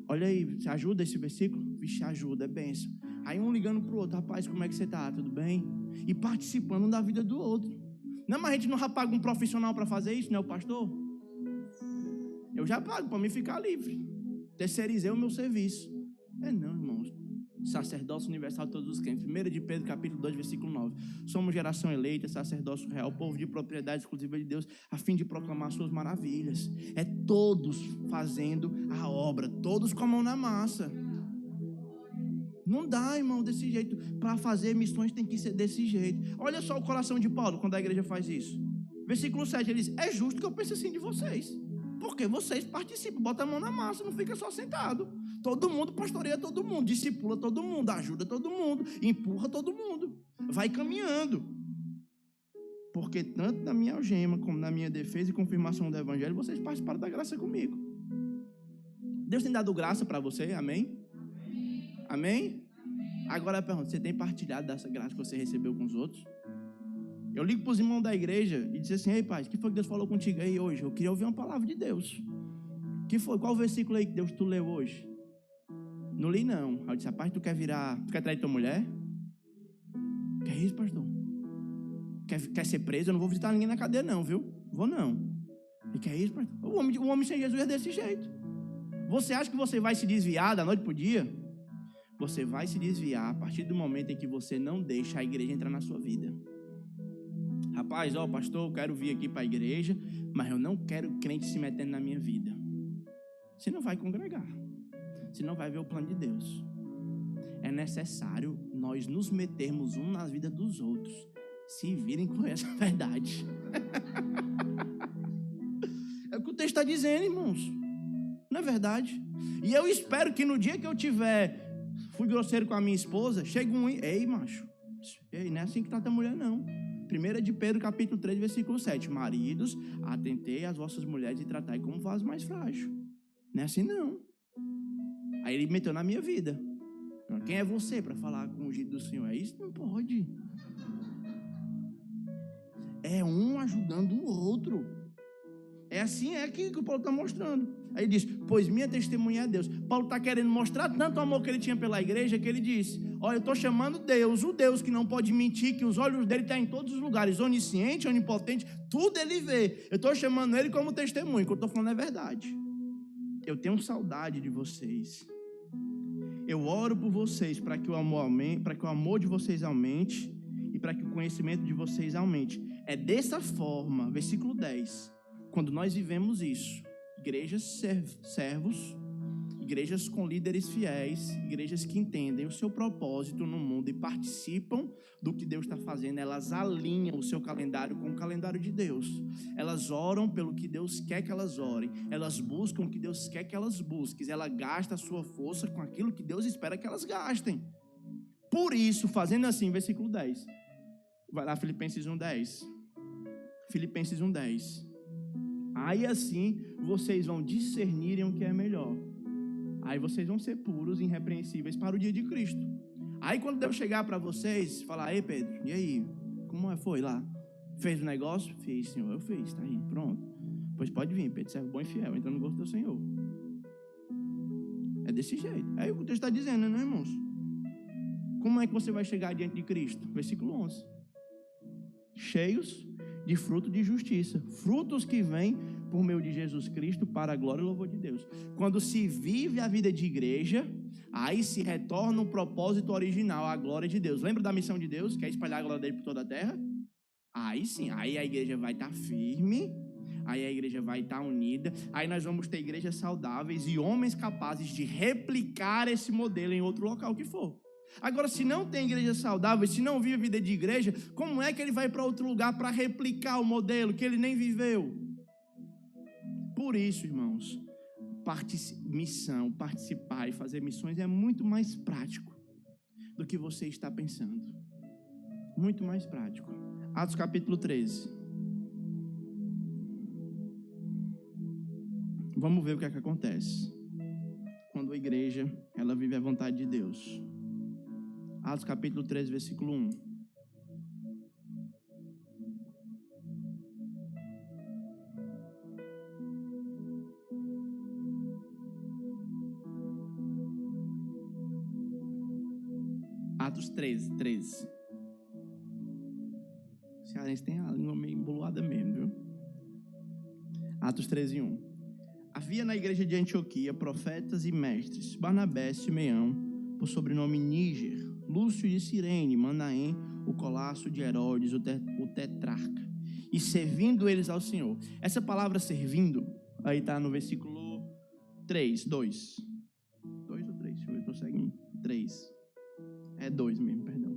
Olha aí, você ajuda esse versículo? Vixe, ajuda, é bênção. Aí um ligando para o outro, rapaz, como é que você está? Tudo bem? E participando da vida do outro. Não, mas a gente não paga um profissional para fazer isso, não é o pastor? Eu já pago para mim ficar livre. Terceirizei o meu serviço. Não, irmãos. Sacerdócio universal de todos os crentes. 1 de Pedro, capítulo 2, versículo 9. Somos geração eleita, sacerdócio real, povo de propriedade exclusiva de Deus, a fim de proclamar suas maravilhas. É todos fazendo a obra, todos com a mão na massa. Não dá, irmão, desse jeito. Para fazer missões tem que ser desse jeito. Olha só o coração de Paulo quando a igreja faz isso. Versículo 7, ele diz, é justo que eu pense assim de vocês. Porque vocês participam, bota a mão na massa, não fica só sentado. Todo mundo pastoreia todo mundo, discipula todo mundo, ajuda todo mundo, empurra todo mundo. Vai caminhando. Porque tanto na minha algema, como na minha defesa e confirmação do evangelho, vocês participaram da graça comigo. Deus tem dado graça para você, amém? Amém? Agora eu pergunto, você tem partilhado dessa graça que você recebeu com os outros? Eu ligo para os irmãos da igreja e disse assim, ei pai, o que foi que Deus falou contigo aí hoje? Eu queria ouvir uma palavra de Deus. O que foi? Qual o versículo aí que Deus tu leu hoje? Não li não. Aí eu disse, rapaz, tu quer trair tua mulher? Que é isso, pastor? Quer ser preso? Eu não vou visitar ninguém na cadeia não, viu? Vou não. E que é isso, pastor? O homem sem Jesus é desse jeito. Você acha que você vai se desviar da noite pro dia? Você vai se desviar a partir do momento em que você não deixa a igreja entrar na sua vida. Rapaz, pastor, eu quero vir aqui para a igreja, mas eu não quero crente se metendo na minha vida. Você não vai congregar. Você não vai ver o plano de Deus. É necessário nós nos metermos um na vida dos outros. Se virem com essa verdade. É o que o texto está dizendo, irmãos. Não é verdade? E eu espero que no dia que eu fui grosseiro com a minha esposa, chegue um... Ei, macho. Ei, não é assim que trata a mulher, não. 1 de Pedro, capítulo 3, versículo 7. Maridos, atentei às vossas mulheres e tratai como vaso mais frágil. Não é assim, não. Aí ele meteu na minha vida. Quem é você para falar com o ungido do Senhor? É isso? Não pode. É um ajudando o outro. É assim, é aqui que o Paulo está mostrando. Aí ele diz, pois minha testemunha é Deus. Paulo está querendo mostrar tanto o amor que ele tinha pela igreja, que ele disse, olha, eu estou chamando Deus, o Deus que não pode mentir, que os olhos dele estão em todos os lugares, onisciente, onipotente, tudo ele vê. Eu estou chamando ele como testemunho, o que eu estou falando é verdade. Eu tenho saudade de vocês. Eu oro por vocês para que o amor de vocês aumente e e para que o conhecimento de vocês aumente. É dessa forma, versículo 10, quando nós vivemos isso, igrejas servos, igrejas com líderes fiéis, igrejas que entendem o seu propósito no mundo e participam do que Deus está fazendo, elas alinham o seu calendário com o calendário de Deus. Elas oram pelo que Deus quer que elas orem, elas buscam o que Deus quer que elas busquem, ela gasta a sua força com aquilo que Deus espera que elas gastem. Por isso, fazendo assim, versículo 10, vai lá, Filipenses 1:10. Filipenses 1:10. Aí assim vocês vão discernirem o que é melhor. Aí vocês vão ser puros e irrepreensíveis para o dia de Cristo. Aí quando Deus chegar para vocês, falar: ei Pedro, e aí? Como foi lá? Fez o negócio? Fiz, Senhor, eu fiz, tá aí, pronto. Pois pode vir, Pedro, servo bom e fiel, entrando no gosto do Senhor. É desse jeito. É o que o texto está dizendo, né, irmãos? Como é que você vai chegar diante de Cristo? Versículo 11. Cheios de fruto de justiça. Frutos que vêm por meio de Jesus Cristo para a glória e louvor de Deus. Quando se vive a vida de igreja, aí se retorna o propósito original, a glória de Deus. Lembra da missão de Deus, que é espalhar a glória dele por toda a terra? Aí sim, aí a igreja vai estar firme, aí a igreja vai estar unida, aí nós vamos ter igrejas saudáveis e homens capazes de replicar esse modelo em outro local que for. Agora, se não tem igreja saudável, se não vive a vida de igreja, como é que ele vai para outro lugar para replicar o modelo que ele nem viveu? Por isso, irmãos, participar e fazer missões é muito mais prático do que você está pensando. Muito mais prático. Atos capítulo 13. Vamos ver o que é que acontece quando a igreja ela vive a vontade de Deus. Atos capítulo 13, versículo 1. Atos 13. O cearense tem a língua meio embolada mesmo, viu? Atos 13, 1. Havia na igreja de Antioquia profetas e mestres, Barnabé, Simeão, por sobrenome Níger, Lúcio de Cirene, Manaém, o Colasso de Herodes, o tetrarca, e servindo eles ao Senhor. Essa palavra servindo, aí está no versículo 3, 2 ou 3, deixa eu ver, eu estou seguindo, 3, é 2 mesmo, perdão.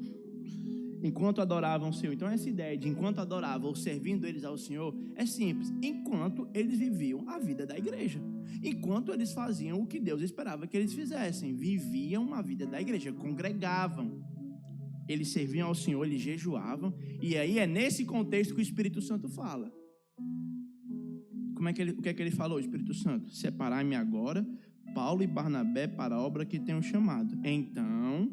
Enquanto adoravam o Senhor. Então essa ideia de enquanto adoravam ou servindo eles ao Senhor é simples. Enquanto eles viviam a vida da igreja. Enquanto eles faziam o que Deus esperava que eles fizessem. Viviam a vida da igreja. Congregavam. Eles serviam ao Senhor, eles jejuavam. E aí é nesse contexto que o Espírito Santo fala. O que é que ele falou, o Espírito Santo? Separai-me agora, Paulo e Barnabé, para a obra que tenho chamado. Então,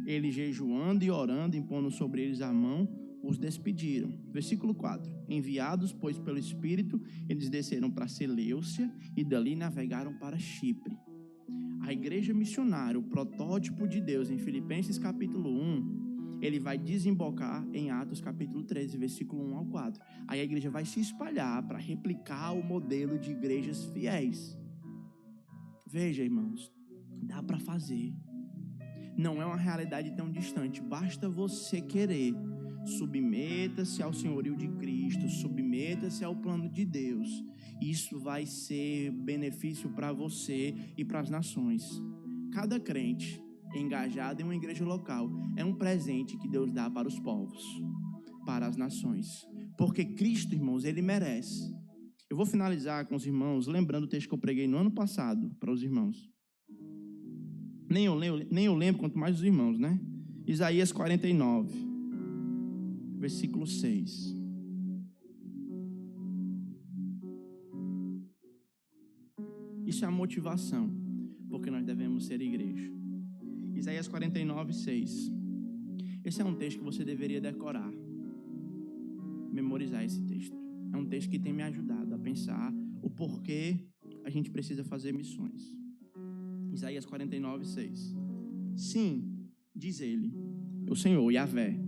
eles jejuando e orando, impondo sobre eles a mão, os despediram. Versículo 4. Enviados, pois, pelo Espírito, eles desceram para Seleucia e dali navegaram para Chipre. A igreja missionária, o protótipo de Deus em Filipenses capítulo 1, ele vai desembocar em Atos capítulo 13, versículo 1 ao 4. Aí a igreja vai se espalhar para replicar o modelo de igrejas fiéis. Veja, irmãos, dá para fazer. Não é uma realidade tão distante, basta você querer. Submeta-se ao senhorio de Cristo, submeta-se ao plano de Deus. Isso vai ser benefício para você e para as nações. Cada crente engajado em uma igreja local é um presente que Deus dá para os povos, para as nações. Porque Cristo, irmãos, ele merece. Eu vou finalizar com os irmãos, lembrando o texto que eu preguei no ano passado para os irmãos. Nem eu lembro, quanto mais os irmãos, né? Isaías 49, versículo 6. Isso é a motivação, porque nós devemos ser igreja. Isaías 49, 6. Esse é um texto que você deveria decorar, memorizar esse texto. É um texto que tem me ajudado a pensar o porquê a gente precisa fazer missões. Isaías 49, 6. Sim, diz ele, o Senhor, Yahvé,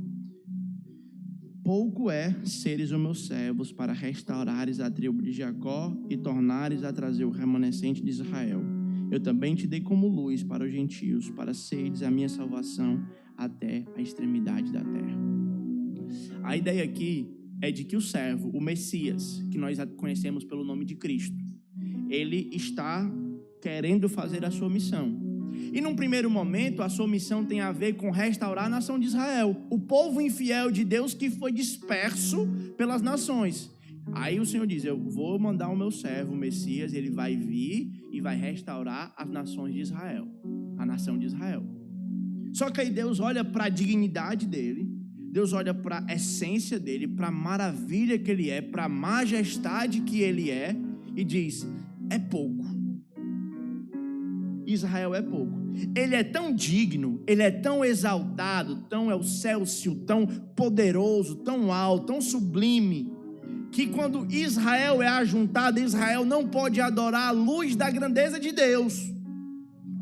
pouco é seres os meus servos para restaurares a tribo de Jacó e tornares a trazer o remanescente de Israel. Eu também te dei como luz para os gentios, para seres a minha salvação até a extremidade da terra. A ideia aqui é de que o servo, o Messias, que nós conhecemos pelo nome de Cristo, ele está querendo fazer a sua missão. E num primeiro momento, a sua missão tem a ver com restaurar a nação de Israel, o povo infiel de Deus que foi disperso pelas nações. Aí o Senhor diz: eu vou mandar o meu servo, o Messias, ele vai vir e vai restaurar as nações de Israel, a nação de Israel. Só que aí Deus olha para a dignidade dele, Deus olha para a essência dele, para a maravilha que ele é, para a majestade que ele é, e diz: é pouco. Israel é pouco. Ele é tão digno, ele é tão exaltado, tão excelso, tão poderoso, tão alto, tão sublime, que quando Israel é ajuntado, Israel não pode adorar a luz da grandeza de Deus.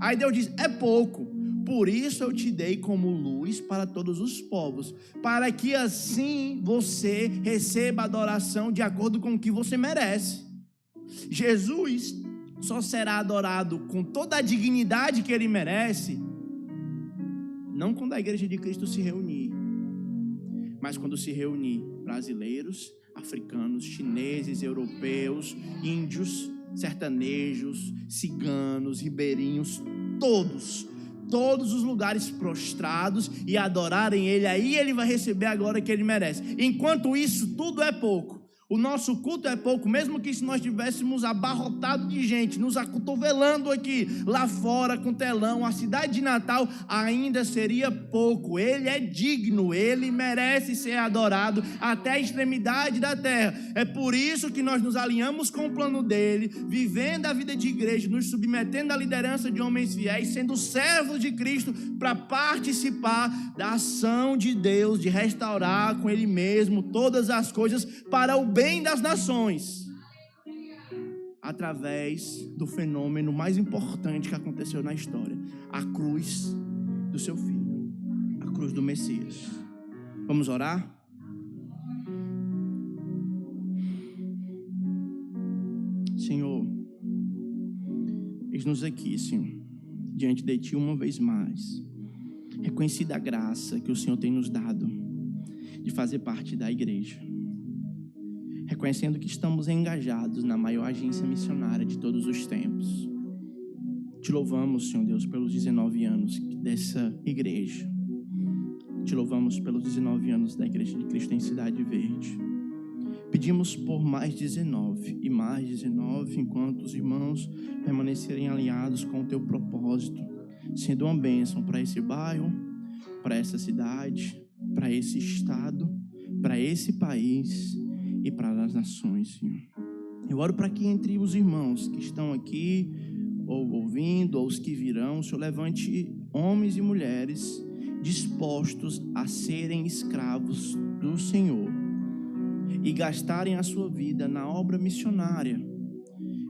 Aí Deus diz: é pouco, por isso eu te dei como luz para todos os povos, para que assim você receba adoração de acordo com o que você merece. Jesus só será adorado com toda a dignidade que ele merece, não quando a igreja de Cristo se reunir, mas quando se reunir brasileiros, africanos, chineses, europeus, índios, sertanejos, ciganos, ribeirinhos, todos os lugares prostrados e adorarem ele, aí ele vai receber a glória que ele merece. Enquanto isso, tudo é pouco. O nosso culto é pouco, mesmo que se nós tivéssemos abarrotado de gente, nos acotovelando aqui, lá fora com telão, a cidade de Natal, ainda seria pouco. Ele é digno, ele merece ser adorado até a extremidade da terra. É por isso que nós nos alinhamos com o plano dele, vivendo a vida de igreja, nos submetendo à liderança de homens fiéis, sendo servos de Cristo, para participar da ação de Deus, de restaurar com ele mesmo todas as coisas para o bem das nações, através do fenômeno mais importante que aconteceu na história, a cruz do seu filho, a cruz do Messias. Vamos orar? Senhor, eis-nos aqui, Senhor, diante de Ti uma vez mais, reconhecida a graça que o Senhor tem nos dado de fazer parte da igreja, reconhecendo que estamos engajados na maior agência missionária de todos os tempos. Te louvamos, Senhor Deus, pelos 19 anos dessa igreja. Te louvamos pelos 19 anos da Igreja de Cristo em Cidade Verde. Pedimos por mais 19 e mais 19, enquanto os irmãos permanecerem alinhados com o Teu propósito, sendo uma bênção para esse bairro, para essa cidade, para esse estado, para esse país e para as nações, Senhor. Eu oro para que entre os irmãos que estão aqui, ou ouvindo, ou os que virão, o Senhor levante homens e mulheres dispostos a serem escravos do Senhor e gastarem a sua vida na obra missionária.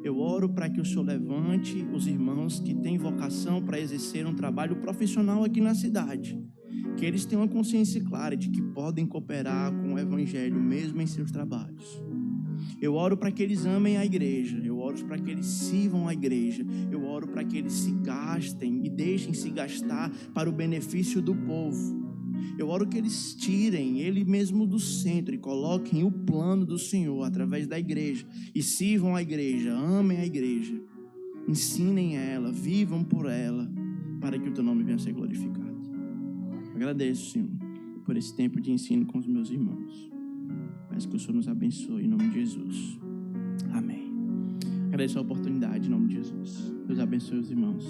Eu oro para que o Senhor levante os irmãos que têm vocação para exercer um trabalho profissional aqui na cidade, que eles tenham a consciência clara de que podem cooperar com o Evangelho mesmo em seus trabalhos. Eu oro para que eles amem a igreja, eu oro para que eles sirvam a igreja, eu oro para que eles se gastem e deixem se gastar para o benefício do povo. Eu oro que eles tirem ele mesmo do centro e coloquem o plano do Senhor através da igreja e sirvam a igreja, amem a igreja, ensinem ela, vivam por ela, para que o Teu nome venha a ser glorificado. Agradeço, Senhor, por esse tempo de ensino com os meus irmãos. Peço que o Senhor nos abençoe em nome de Jesus. Amém. Agradeço a oportunidade em nome de Jesus. Deus abençoe os irmãos.